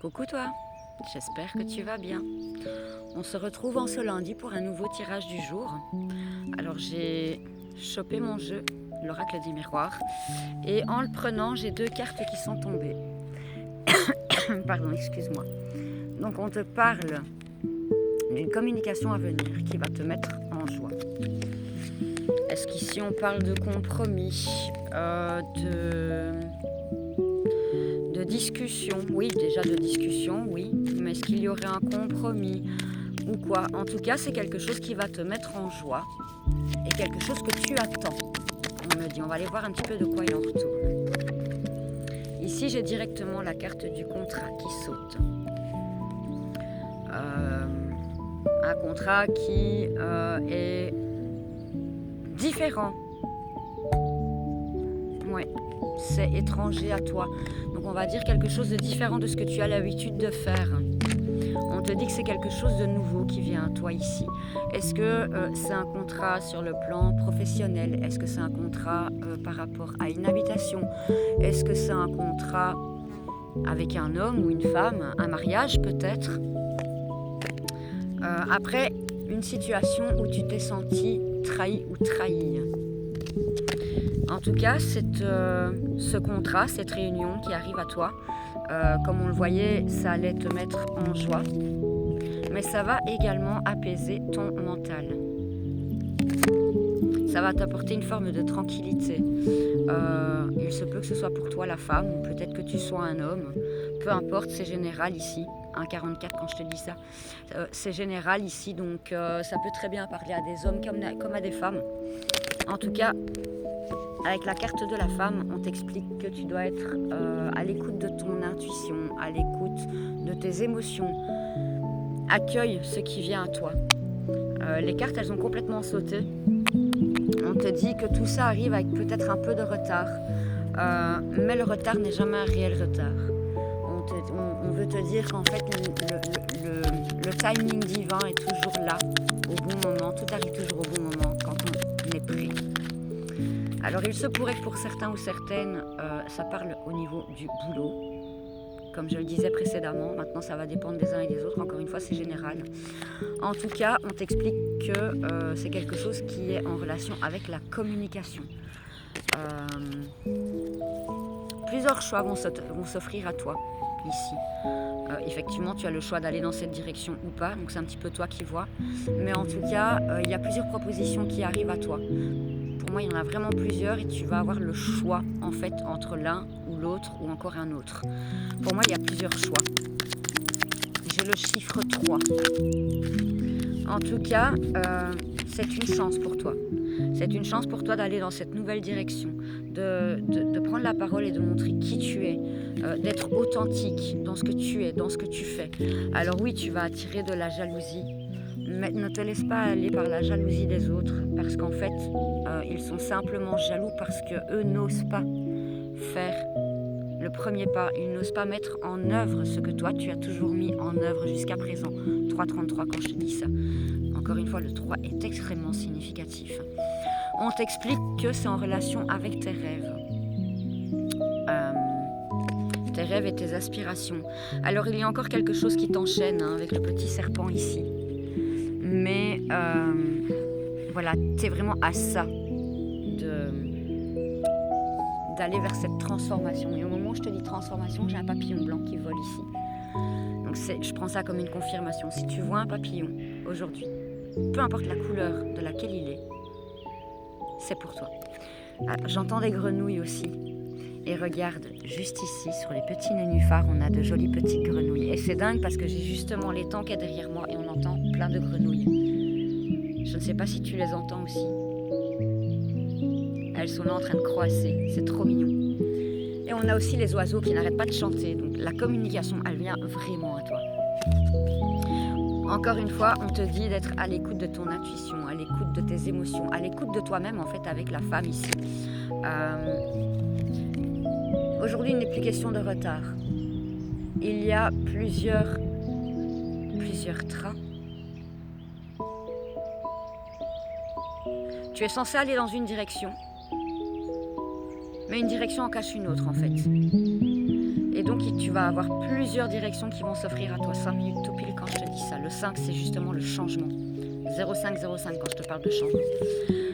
Coucou toi, j'espère que tu vas bien. On se retrouve en ce lundi pour un nouveau tirage du jour. Alors j'ai chopé mon jeu, l'oracle des miroirs, et en le prenant, j'ai deux cartes qui sont tombées. Pardon, excuse-moi. Donc on te parle d'une communication à venir qui va te mettre en joie. Est-ce qu'ici on parle de compromis, de discussion? Oui, déjà de discussion, oui. Mais est-ce qu'il y aurait un compromis ou quoi? En tout cas, c'est quelque chose qui va te mettre en joie et quelque chose que tu attends. On me dit, on va aller voir un petit peu de quoi il en retourne. Ici, j'ai directement la carte du contrat qui saute. Un contrat qui est différent. Ouais, c'est étranger à toi. Donc on va dire quelque chose de différent de ce que tu as l'habitude de faire. On te dit que c'est quelque chose de nouveau qui vient à toi ici. Est-ce que c'est un contrat sur le plan professionnel? Est-ce que c'est un contrat par rapport à une habitation? Est-ce que c'est un contrat avec un homme ou une femme? Un mariage peut-être? Après, une situation où tu t'es senti trahi ou trahie. En tout cas, ce contrat, cette réunion qui arrive à toi, comme on le voyait, ça allait te mettre en joie, mais ça va également apaiser ton mental. Ça va t'apporter une forme de tranquillité. Il se peut que ce soit pour toi la femme, ou peut-être que tu sois un homme. Peu importe, c'est général ici. 1,44 quand je te dis ça. C'est général ici, donc ça peut très bien parler à des hommes comme à des femmes. En tout cas, avec la carte de la femme, on t'explique que tu dois être à l'écoute de ton intuition, à l'écoute de tes émotions. Accueille ce qui vient à toi. Les cartes, elles ont complètement sauté. On te dit que tout ça arrive avec peut-être un peu de retard. Mais le retard n'est jamais un réel retard. On veut te dire qu'en fait, le timing divin est toujours là, au bon moment. Tout arrive toujours au bon moment quand on est prêt. Alors il se pourrait que pour certains ou certaines, ça parle au niveau du boulot. Comme je le disais précédemment, maintenant ça va dépendre des uns et des autres. Encore une fois, c'est général. En tout cas, on t'explique que c'est quelque chose qui est en relation avec la communication. Plusieurs choix vont s'offrir à toi ici. Effectivement, tu as le choix d'aller dans cette direction ou pas, donc c'est un petit peu toi qui vois. Mais en tout cas, il y a plusieurs propositions qui arrivent à toi. Pour moi, il y en a vraiment plusieurs et tu vas avoir le choix en fait entre l'un ou l'autre ou encore un autre. Pour moi, il y a plusieurs choix. J'ai le chiffre 3. En tout cas, c'est une chance pour toi. C'est une chance pour toi d'aller dans cette nouvelle direction, de prendre la parole et de montrer qui tu es, d'être authentique dans ce que tu es, dans ce que tu fais. Alors oui, tu vas attirer de la jalousie, mais ne te laisse pas aller par la jalousie des autres, parce qu'en fait, ils sont simplement jaloux parce qu'eux n'osent pas faire le premier pas. Ils n'osent pas mettre en œuvre ce que toi, tu as toujours mis en œuvre jusqu'à présent. 3,33 quand je te dis ça. Encore une fois, le 3 est extrêmement significatif. On t'explique que c'est en relation avec tes rêves. Tes rêves et tes aspirations. Alors, il y a encore quelque chose qui t'enchaîne avec le petit serpent ici. Mais voilà, tu es vraiment à ça d'aller vers cette transformation. Et au moment où je te dis transformation, j'ai un papillon blanc qui vole ici. Donc je prends ça comme une confirmation. Si tu vois un papillon aujourd'hui, peu importe la couleur de laquelle il est, c'est pour toi. J'entends des grenouilles aussi. Et regarde, juste ici, sur les petits nénuphars, on a de jolies petites grenouilles. Et c'est dingue parce que j'ai justement l'étang qui est derrière moi et on entend plein de grenouilles. Je ne sais pas si tu les entends aussi. Elles sont là en train de croasser, c'est trop mignon. Et on a aussi les oiseaux qui n'arrêtent pas de chanter. Donc la communication, elle vient vraiment à toi. Encore une fois, on te dit d'être à l'écoute de ton intuition, à l'écoute de tes émotions, à l'écoute de toi-même en fait avec la femme ici. Aujourd'hui, il n'est plus question de retard. Il y a plusieurs trains. Tu es censé aller dans une direction, mais une direction en cache une autre en fait. Et donc tu vas avoir plusieurs directions qui vont s'offrir à toi. 5 minutes tout pile quand je te dis ça. Le 5, c'est justement le changement. 0505 quand je te parle de changement.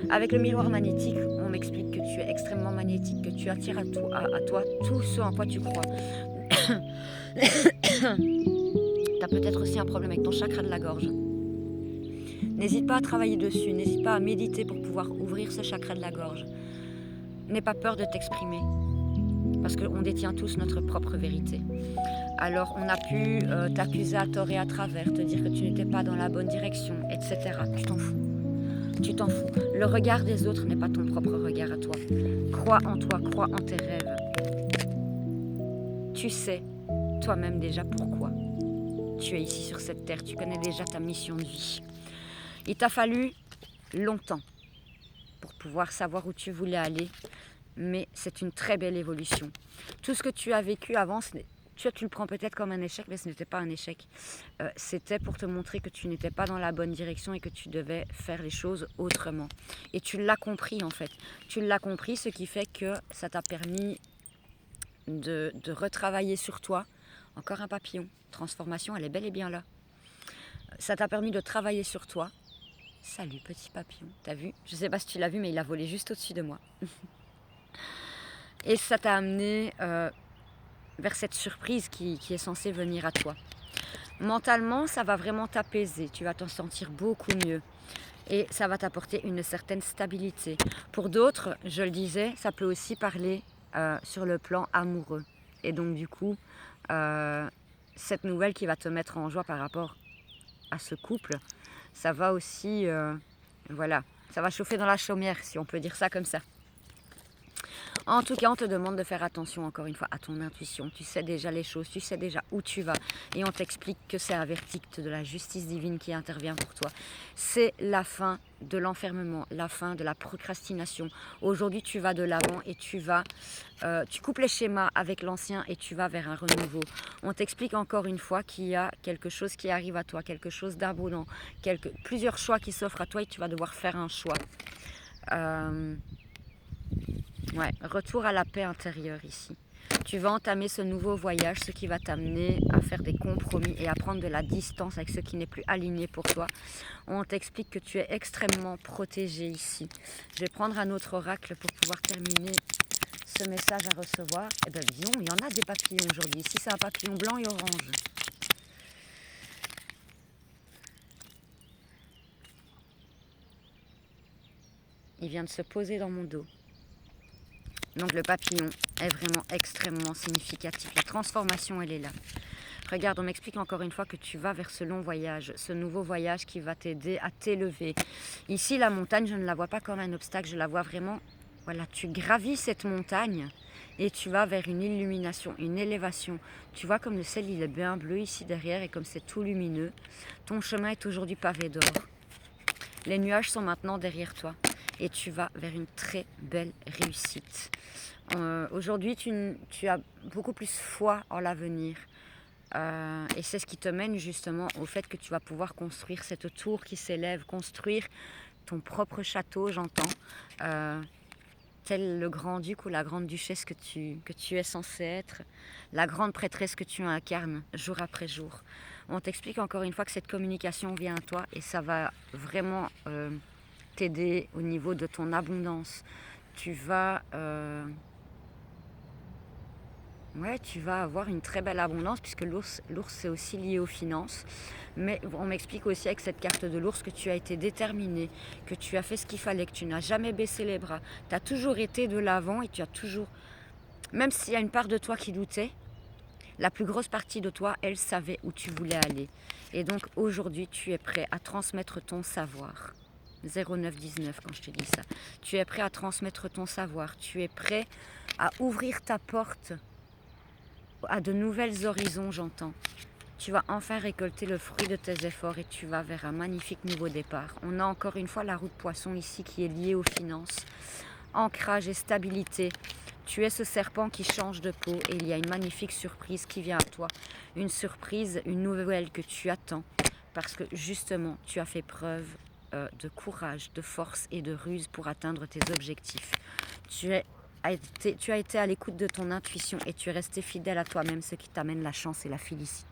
Avec le miroir magnétique, on m'explique que tu es extrêmement magnétique, que tu attires à toi tout ce en quoi tu crois. Tu as peut-être aussi un problème avec ton chakra de la gorge. N'hésite pas à travailler dessus, n'hésite pas à méditer pour pouvoir ouvrir ce chakra de la gorge. N'aie pas peur de t'exprimer, parce qu'on détient tous notre propre vérité. Alors on a pu t'accuser à tort et à travers, te dire que tu n'étais pas dans la bonne direction, etc. Tu t'en fous. Tu t'en fous. Le regard des autres n'est pas ton propre regard à toi. Crois en toi, crois en tes rêves. Tu sais toi-même déjà pourquoi tu es ici sur cette terre. Tu connais déjà ta mission de vie. Il t'a fallu longtemps pour pouvoir savoir où tu voulais aller, mais c'est une très belle évolution. Tout ce que tu as vécu avant, tu le prends peut-être comme un échec, mais ce n'était pas un échec. C'était pour te montrer que tu n'étais pas dans la bonne direction et que tu devais faire les choses autrement. Et tu l'as compris en fait. Tu l'as compris, ce qui fait que ça t'a permis de retravailler sur toi. Encore un papillon. Transformation, elle est bel et bien là. Ça t'a permis de travailler sur toi. Salut petit papillon, t'as vu? Je sais pas si tu l'as vu, mais il a volé juste au-dessus de moi. Et ça t'a amené vers cette surprise qui est censée venir à toi. Mentalement, ça va vraiment t'apaiser, tu vas t'en sentir beaucoup mieux. Et ça va t'apporter une certaine stabilité. Pour d'autres, je le disais, ça peut aussi parler sur le plan amoureux. Et donc du coup, cette nouvelle qui va te mettre en joie par rapport à ce couple, ça va aussi, voilà, ça va chauffer dans la chaumière, si on peut dire ça comme ça. En tout cas, on te demande de faire attention, encore une fois, à ton intuition. Tu sais déjà les choses, tu sais déjà où tu vas. Et on t'explique que c'est un verdict de la justice divine qui intervient pour toi. C'est la fin de l'enfermement, la fin de la procrastination. Aujourd'hui, tu vas de l'avant et tu coupes les schémas avec l'ancien et tu vas vers un renouveau. On t'explique encore une fois qu'il y a quelque chose qui arrive à toi, quelque chose d'abondant, plusieurs choix qui s'offrent à toi et tu vas devoir faire un choix. Ouais, retour à la paix intérieure ici. Tu vas entamer ce nouveau voyage, ce qui va t'amener à faire des compromis et à prendre de la distance avec ce qui n'est plus aligné pour toi. On t'explique que tu es extrêmement protégé ici. Je vais prendre un autre oracle pour pouvoir terminer ce message à recevoir. Eh bien, disons, il y en a des papillons aujourd'hui. Ici, c'est un papillon blanc et orange. Il vient de se poser dans mon dos. Donc le papillon est vraiment extrêmement significatif. La transformation, elle est là. Regarde, on m'explique encore une fois que tu vas vers ce long voyage, ce nouveau voyage qui va t'aider à t'élever. Ici, la montagne, je ne la vois pas comme un obstacle, je la vois vraiment... Voilà, tu gravis cette montagne et tu vas vers une illumination, une élévation. Tu vois comme le ciel, il est bien bleu ici derrière et comme c'est tout lumineux. Ton chemin est aujourd'hui pavé d'or. Les nuages sont maintenant derrière toi. Et tu vas vers une très belle réussite. Aujourd'hui, tu as beaucoup plus foi en l'avenir. Et c'est ce qui te mène justement au fait que tu vas pouvoir construire cette tour qui s'élève, construire ton propre château, j'entends, tel le grand-duc ou la grande-duchesse que tu es censé être, la grande prêtresse que tu incarnes jour après jour. On t'explique encore une fois que cette communication vient à toi et ça va vraiment... t'aider au niveau de ton abondance. Tu vas avoir une très belle abondance puisque l'ours c'est aussi lié aux finances. Mais on m'explique aussi avec cette carte de l'ours que tu as été déterminé, que tu as fait ce qu'il fallait, que tu n'as jamais baissé les bras. Tu as toujours été de l'avant et tu as toujours, même s'il y a une part de toi qui doutait, la plus grosse partie de toi, elle savait où tu voulais aller. Et donc aujourd'hui, tu es prêt à transmettre ton savoir. 0919 quand je te dis ça. Tu es prêt à transmettre ton savoir. Tu es prêt à ouvrir ta porte à de nouvelles horizons, j'entends. Tu vas enfin récolter le fruit de tes efforts et tu vas vers un magnifique nouveau départ. On a encore une fois la roue de poisson ici qui est liée aux finances. Ancrage et stabilité. Tu es ce serpent qui change de peau et il y a une magnifique surprise qui vient à toi. Une surprise, une nouvelle que tu attends parce que justement tu as fait preuve de courage, de force et de ruse pour atteindre tes objectifs. Tu es tu as été à l'écoute de ton intuition et tu es resté fidèle à toi-même, ce qui t'amène la chance et la félicité.